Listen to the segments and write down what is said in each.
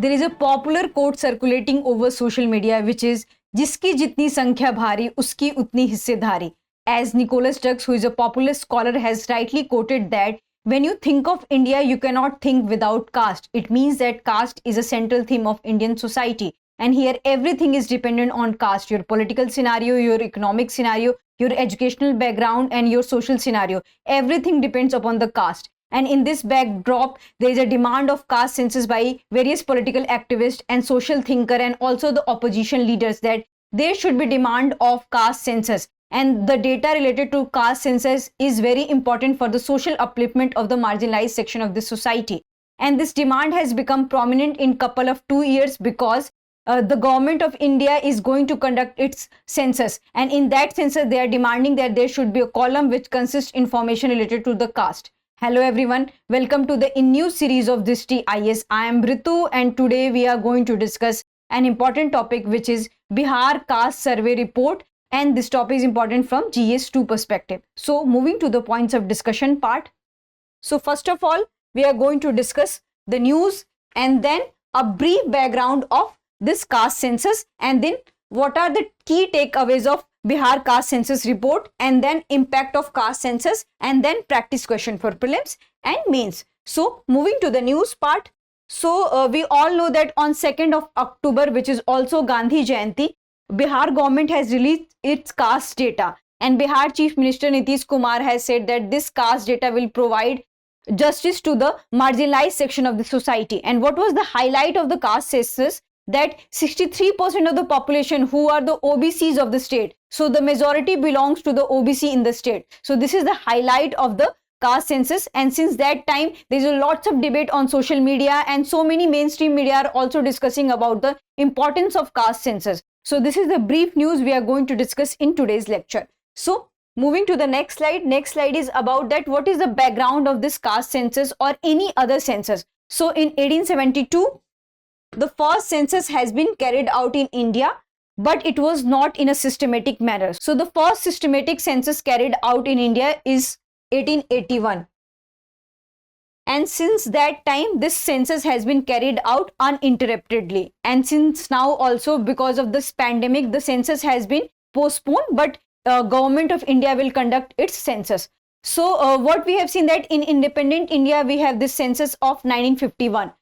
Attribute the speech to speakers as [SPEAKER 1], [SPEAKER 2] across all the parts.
[SPEAKER 1] there is a popular quote circulating over social media which is जिसकी जितनी संख्या भारी उसकी उतनी हिस्सेदारी. As Nicholas Turks, who is a popular scholar, has rightly quoted that when you think of India, you cannot think without caste. It means that caste is a central theme of Indian society. And here everything is dependent on caste. Your political scenario, your economic scenario, your educational background and your social scenario. Everything depends upon the caste. And in this backdrop, there is a demand of caste census by various political activists and social thinkers and also the opposition leaders that there should be demand of caste census. And the data related to caste census is very important for the social upliftment of the marginalized section of the society. And this demand has become prominent in couple of 2 years because the government of India is going to conduct its census. And in that census, they are demanding that there should be a column which consists information related to the caste. Hello everyone, welcome to the new series of Drishti IAS. I am Ritu and today we are going to discuss an important topic which is Bihar Caste Survey Report, and this topic is important from GS2 perspective. So moving to the points of discussion part. So first of all, we are going to discuss the news and then a brief background of this caste census and then what are the key takeaways of Bihar Caste Census Report and then impact of caste census and then practice question for prelims and mains. So moving to the news part. So we all know that on 2nd of October, which is also Gandhi Jayanti, Bihar government has released its caste data and Bihar Chief Minister Nitish Kumar has said that this caste data will provide justice to the marginalized section of the society. And what was the highlight of the caste census? That 63% of the population who are the OBCs of the state. So the majority belongs to the OBC in the state. So this is the highlight of the caste census, and since that time there is a lots of debate on social media and so many mainstream media are also discussing about the importance of caste census. So this is the brief news we are going to discuss in today's lecture. So moving to the next slide. Next slide is about that what is the background of this caste census or any other census. So in 1872, the first census has been carried out in India, but it was not in a systematic manner. So the first systematic census carried out in India is 1881. And since that time, this census has been carried out uninterruptedly. And since now also because of this pandemic, the census has been postponed, but government of India will conduct its census. So what we have seen that in independent India, we have this census of 1951.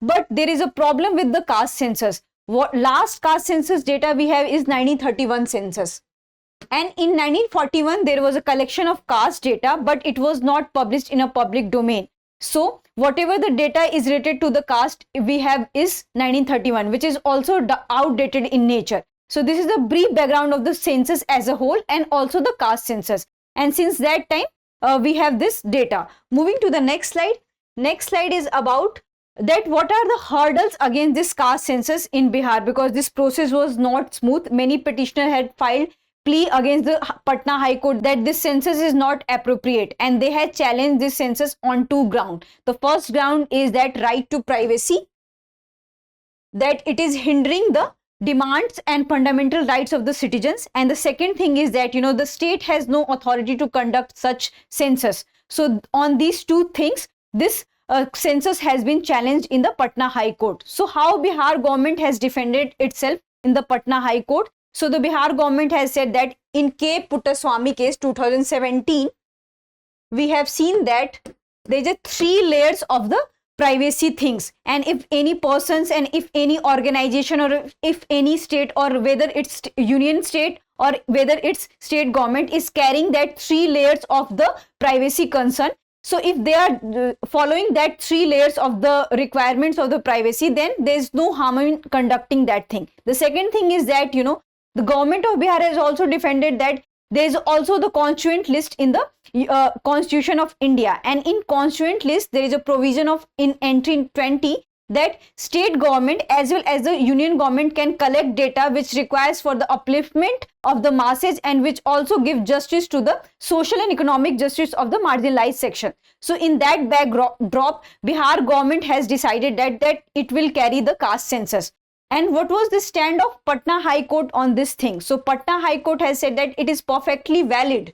[SPEAKER 1] But there is a problem with the caste census. What last caste census data we have is 1931 census. And in 1941, there was a collection of caste data, but it was not published in a public domain. So whatever the data is related to the caste we have is 1931, which is also outdated in nature. So this is the brief background of the census as a whole and also the caste census. And since that time, we have this data. Moving to the next slide. Next slide is about that what are the hurdles against this caste census in Bihar, because this process was not smooth. Many petitioners had filed plea against the Patna High Court that this census is not appropriate, and they had challenged this census on two grounds. The first ground is that right to privacy, that it is hindering the demands and fundamental rights of the citizens, and the second thing is that the state has no authority to conduct such census. So on these two things, this census has been challenged in the Patna High Court. So how Bihar government has defended itself in the Patna High Court? So the Bihar government has said that in K. Puttaswamy case 2017, we have seen that there is a 3 layers of the privacy things, and if any persons and if any organization or if any state or whether it's union state or whether it's state government is carrying that 3 layers of the privacy concern. So if they are following that 3 layers of the requirements of the privacy, then there is no harm in conducting that thing. The second thing is that, the government of Bihar has also defended that there is also the constituent list in the Constitution of India. And in constituent list, there is a provision of in entry 20 that state government as well as the union government can collect data which requires for the upliftment of the masses and which also give justice to the social and economic justice of the marginalized section. So in that backdrop, Bihar government has decided that it will carry the caste census. And what was the stand of Patna High Court on this thing? So Patna High Court has said that it is perfectly valid,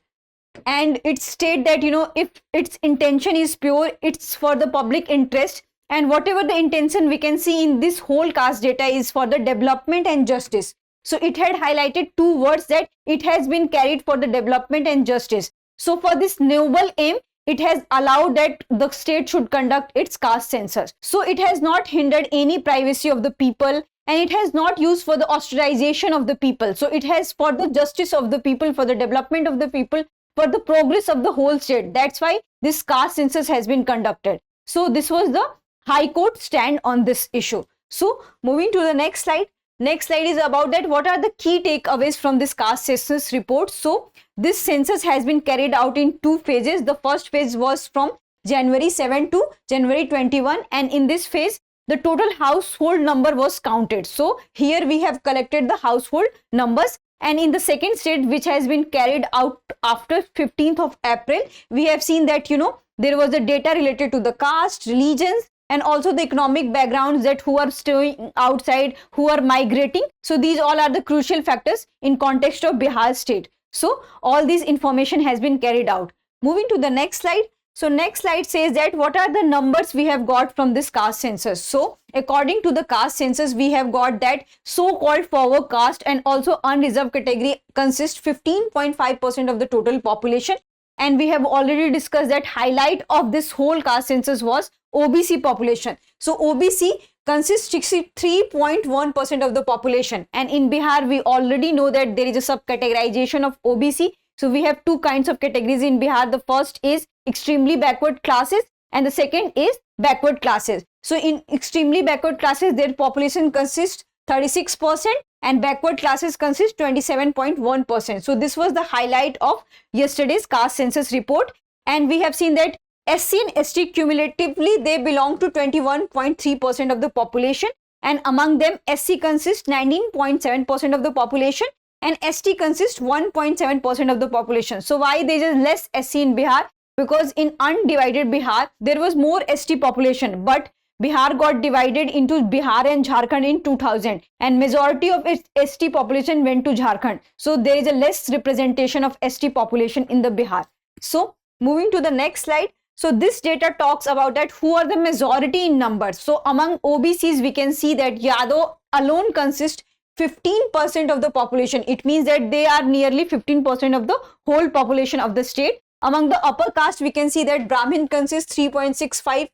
[SPEAKER 1] and it stated that if its intention is pure, it's for the public interest, and whatever the intention we can see in this whole caste data is for the development and justice. So it had highlighted two words, that it has been carried for the development and justice. So for this noble aim, it has allowed that the state should conduct its caste census. So it has not hindered any privacy of the people, and it has not used for the ostracization of the people. So it has for the justice of the people, for the development of the people, for the progress of the whole state. That's why this caste census has been conducted. So this was the High Court stand on this issue. So moving to the next slide. Next slide is about that what are the key takeaways from this caste census report. So this census has been carried out in two phases. The first phase was from January 7 to January 21, and in this phase the total household number was counted. So here we have collected the household numbers, and in the second stage, which has been carried out after 15th of April, we have seen that there was the data related to the caste, religions, and also the economic backgrounds, that who are staying outside, who are migrating. So these all are the crucial factors in context of Bihar state. So all this information has been carried out. Moving to the next slide. So next slide says that what are the numbers we have got from this caste census. So according to the caste census, we have got that so-called forward caste and also unreserved category consist 15.5% of the total population. And we have already discussed that highlight of this whole caste census was OBC population. So OBC consists 63.1% of the population, and in Bihar we already know that there is a subcategorization of OBC. So we have two kinds of categories in Bihar. The first is extremely backward classes and the second is backward classes. So in extremely backward classes, their population consists 36% and backward classes consist 27.1%. So this was the highlight of yesterday's caste census report, and we have seen that SC and ST cumulatively they belong to 21.3% of the population, and among them SC consists 19.7% of the population and ST consists 1.7% of the population. So why there is less SC in Bihar? Because in undivided Bihar there was more ST population, but Bihar got divided into Bihar and Jharkhand in 2000, and majority of its ST population went to Jharkhand. So there is a less representation of ST population in the Bihar. So moving to the next slide. So this data talks about that who are the majority in numbers. So among OBCs we can see that Yadav alone consists 15% of the population. It means that they are nearly 15% of the whole population of the state. Among the upper caste we can see that Brahmin consists 3.65,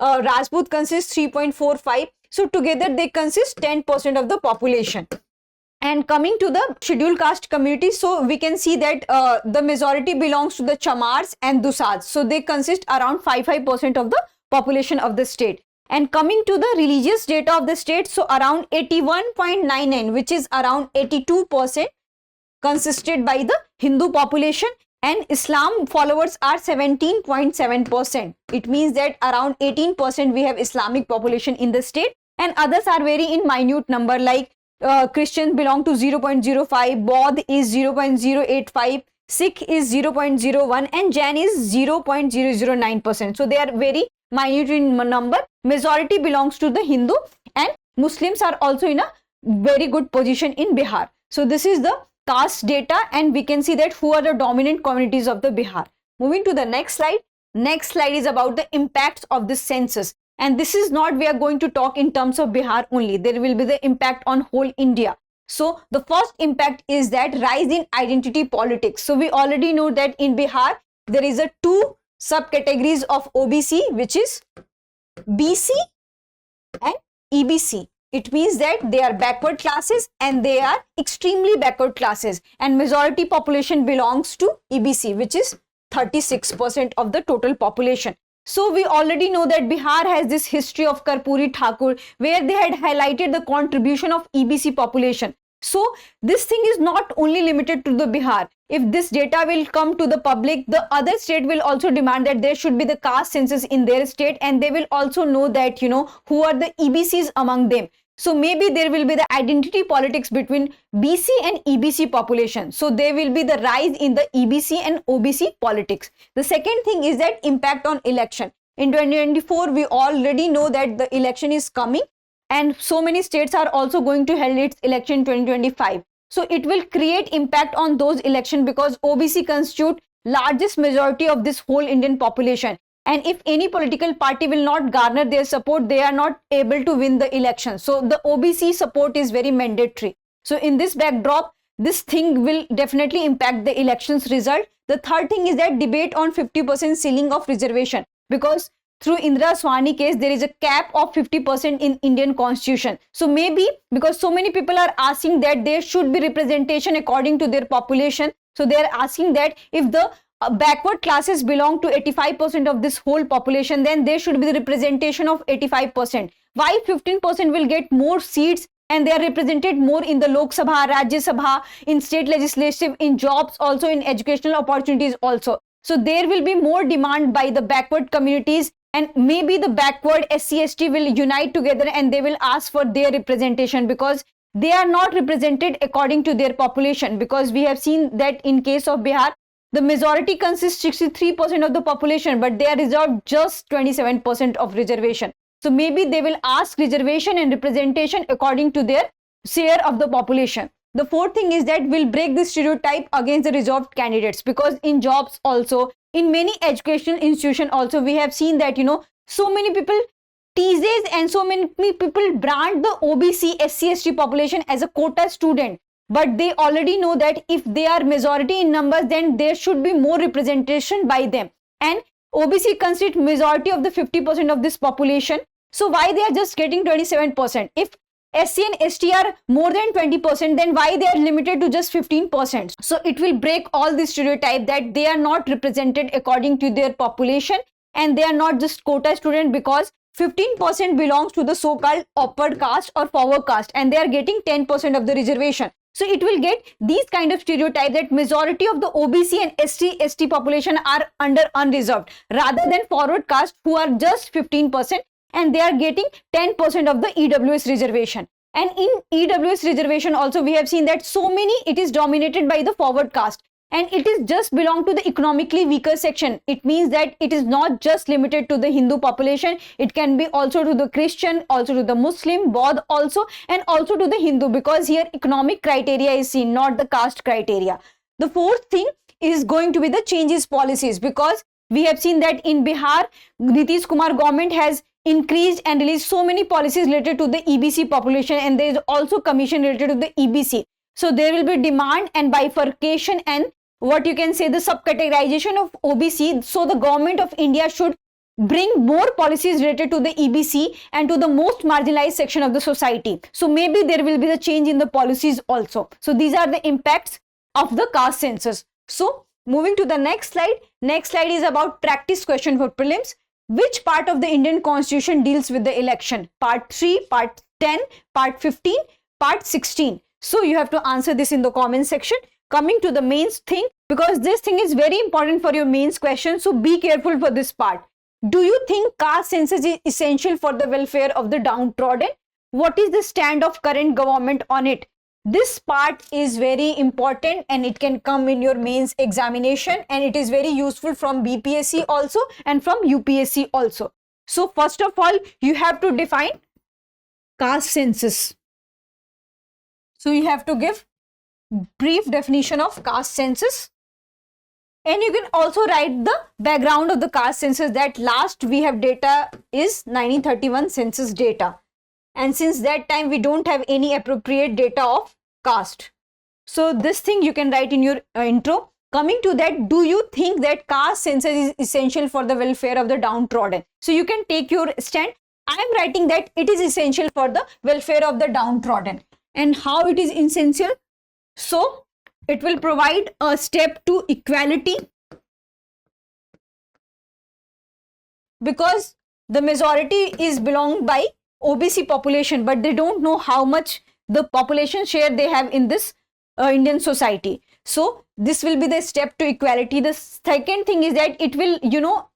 [SPEAKER 1] Rajput consists 3.45. So together they consist 10% of the population. And coming to the scheduled caste community, so we can see that the majority belongs to the Chamars and Dusas. So they consist around 55% of the population of the state. And coming to the religious data of the state, so around 81.99, which is around 82%, consisted by the Hindu population, and Islam followers are 17.7%. It means that around 18% we have Islamic population in the state, and others are very in minute number, like Christians belong to 0.05, Baudh is 0.085, Sikh is 0.01, and Jain is 0.009%. So they are very minute in number. Majority belongs to the Hindu, and Muslims are also in a very good position in Bihar. So this is the caste data, and we can see that who are the dominant communities of the Bihar. Moving to the next slide. Next slide is about the impacts of this census. And this is not, we are going to talk in terms of Bihar only. There will be the impact on whole India. So the first impact is that rise in identity politics. So we already know that in Bihar, there is a two subcategories of OBC, which is BC and EBC. It means that they are backward classes and they are extremely backward classes, and majority population belongs to EBC, which is 36% of the total population. So we already know that Bihar has this history of Karpuri Thakur, where they had highlighted the contribution of EBC population. So this thing is not only limited to the Bihar. If this data will come to the public, the other state will also demand that there should be the caste census in their state, and they will also know that, who are the EBCs among them. So maybe there will be the identity politics between BC and EBC population. So there will be the rise in the EBC and OBC politics. The second thing is that impact on election. In 2024, we already know that the election is coming, and so many states are also going to hold its election in 2025. So it will create impact on those elections because OBC constitute largest majority of this whole Indian population. and if any political party will not garner their support, they are not able to win the election. So the OBC support is very mandatory. So in this backdrop, this thing will definitely impact the elections result. The third thing is that debate on 50% ceiling of reservation, because through Indira Swani case, there is a cap of 50% in Indian constitution. So maybe because so many people are asking that there should be representation according to their population. So they are asking that if the backward classes belong to 85% of this whole population, then there should be the representation of 85%. Why 15% will get more seats and they are represented more in the Lok Sabha, Rajya Sabha, in state legislative, in jobs, also in educational opportunities also. So there will be more demand by the backward communities, and maybe the backward SC/ST will unite together and they will ask for their representation, because they are not represented according to their population. Because we have seen that in case of Bihar, the majority consists 63% of the population, but they are reserved just 27% of reservation. So maybe they will ask reservation and representation according to their share of the population. The fourth thing is that we'll break the stereotype against the reserved candidates, because in jobs also, in many educational institutions also, we have seen that, so many people teases and so many people brand the OBC, SC/ST population as a quota student. But they already know that if they are majority in numbers, then there should be more representation by them. And OBC constitutes majority of the 50% of this population. So why they are just getting 27%? If SC and ST are more than 20%, then why they are limited to just 15%? So it will break all the stereotype that they are not represented according to their population, and they are not just quota student, because 15% belongs to the so-called upward caste or forward caste, and they are getting 10% of the reservation. So it will get these kind of stereotype that majority of the OBC and ST population are under unreserved, rather than forward caste who are just 15%, and they are getting 10% of the EWS reservation. And in EWS reservation also, we have seen that so many, it is dominated by the forward caste, and it is just belong to the economically weaker section. It means that it is not just limited to the Hindu population, it can be also to the Christian, also to the Muslim, Bodh also, and also to the Hindu, because here economic criteria is seen, not the caste criteria. The fourth thing is going to be the changes policies, because we have seen that in Bihar, Nitish Kumar government has increased and released so many policies related to the EBC population, and there is also commission related to the EBC. So there will be demand and bifurcation and what you can say the subcategorization of OBC. So the government of India should bring more policies related to the EBC and to the most marginalized section of the society. So maybe there will be the change in the policies also. So these are the impacts of the caste census. So moving to the next slide. Next slide is about practice question for prelims. Which part of the Indian Constitution deals with the election? Part 3, Part 10, Part 15, Part 16. So you have to answer this in the comment section. Coming to the mains thing, because this thing is very important for your mains question, so be careful for this part. Do you think caste census is essential for the welfare of the downtrodden? What is the stand of current government on it? This part is very important and it can come in your mains examination, and it is very useful from BPSC also and from UPSC also. So first of all, you have to define caste census. So you have to give brief definition of caste census, and you can also write the background of the caste census, that last we have data is 1931 census data, and since that time we don't have any appropriate data of caste. So this thing you can write in your intro. Coming to that, do you think that caste census is essential for the welfare of the downtrodden? So you can take your stand. I am writing that it is essential for the welfare of the downtrodden. And how it is essential? So it will provide a step to equality, because the majority is belonged by OBC population, but they don't know how much the population share they have in this Indian society. So this will be the step to equality. The second thing is that it will,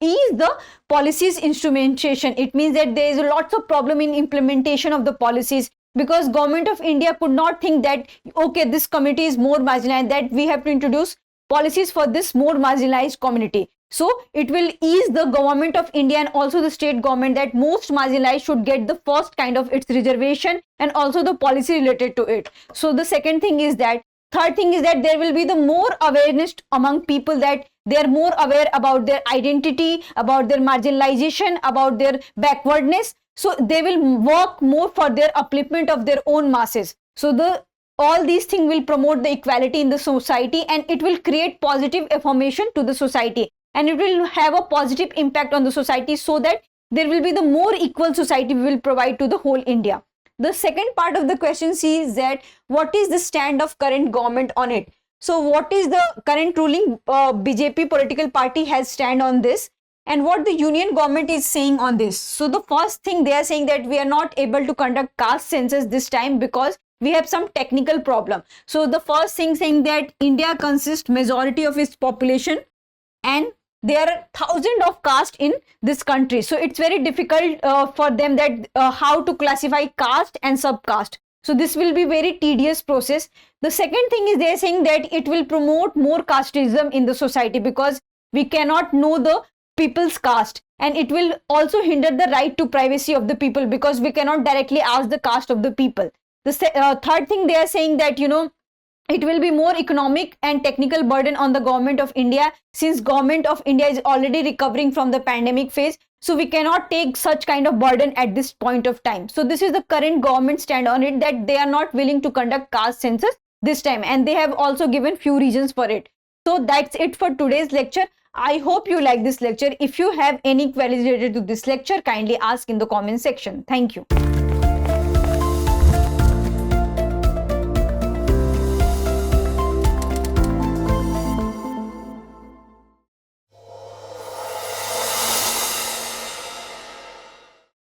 [SPEAKER 1] ease the policies instrumentation. It means that there is lots of problem in implementation of the policies, because government of India could not think that, okay, this community is more marginalized, that we have to introduce policies for this more marginalized community. So it will ease the government of India and also the state government that most marginalized should get the first kind of its reservation and also the policy related to it. So the second thing is that. Third thing is that there will be the more awareness among people that they are more aware about their identity, about their marginalization, about their backwardness. So they will work more for their upliftment of their own masses. So all these things will promote the equality in the society, and it will create positive affirmation to the society, and it will have a positive impact on the society, so that there will be the more equal society we will provide to the whole India. The second part of the question is that what is the stand of current government on it? So what is the current ruling BJP political party has stand on this, and what the union government is saying on this? So the first thing, they are saying that we are not able to conduct caste census this time because we have some technical problem. So the first thing, saying that India consists majority of its population, and there are thousands of castes in this country, so it's very difficult for them that how to classify caste and subcaste. So this will be very tedious process. The second thing is, they're saying that it will promote more casteism in the society, because we cannot know the people's caste, and it will also hinder the right to privacy of the people, because we cannot directly ask the caste of the people. The third thing, they are saying that it will be more economic and technical burden on the government of India, since government of India is already recovering from the pandemic phase. So we cannot take such kind of burden at this point of time. So this is the current government stand on it, that they are not willing to conduct caste census this time, and they have also given few reasons for it. So that's it for today's lecture. I hope you like this lecture. If you have any queries related to this lecture, kindly ask in the comment section. Thank you.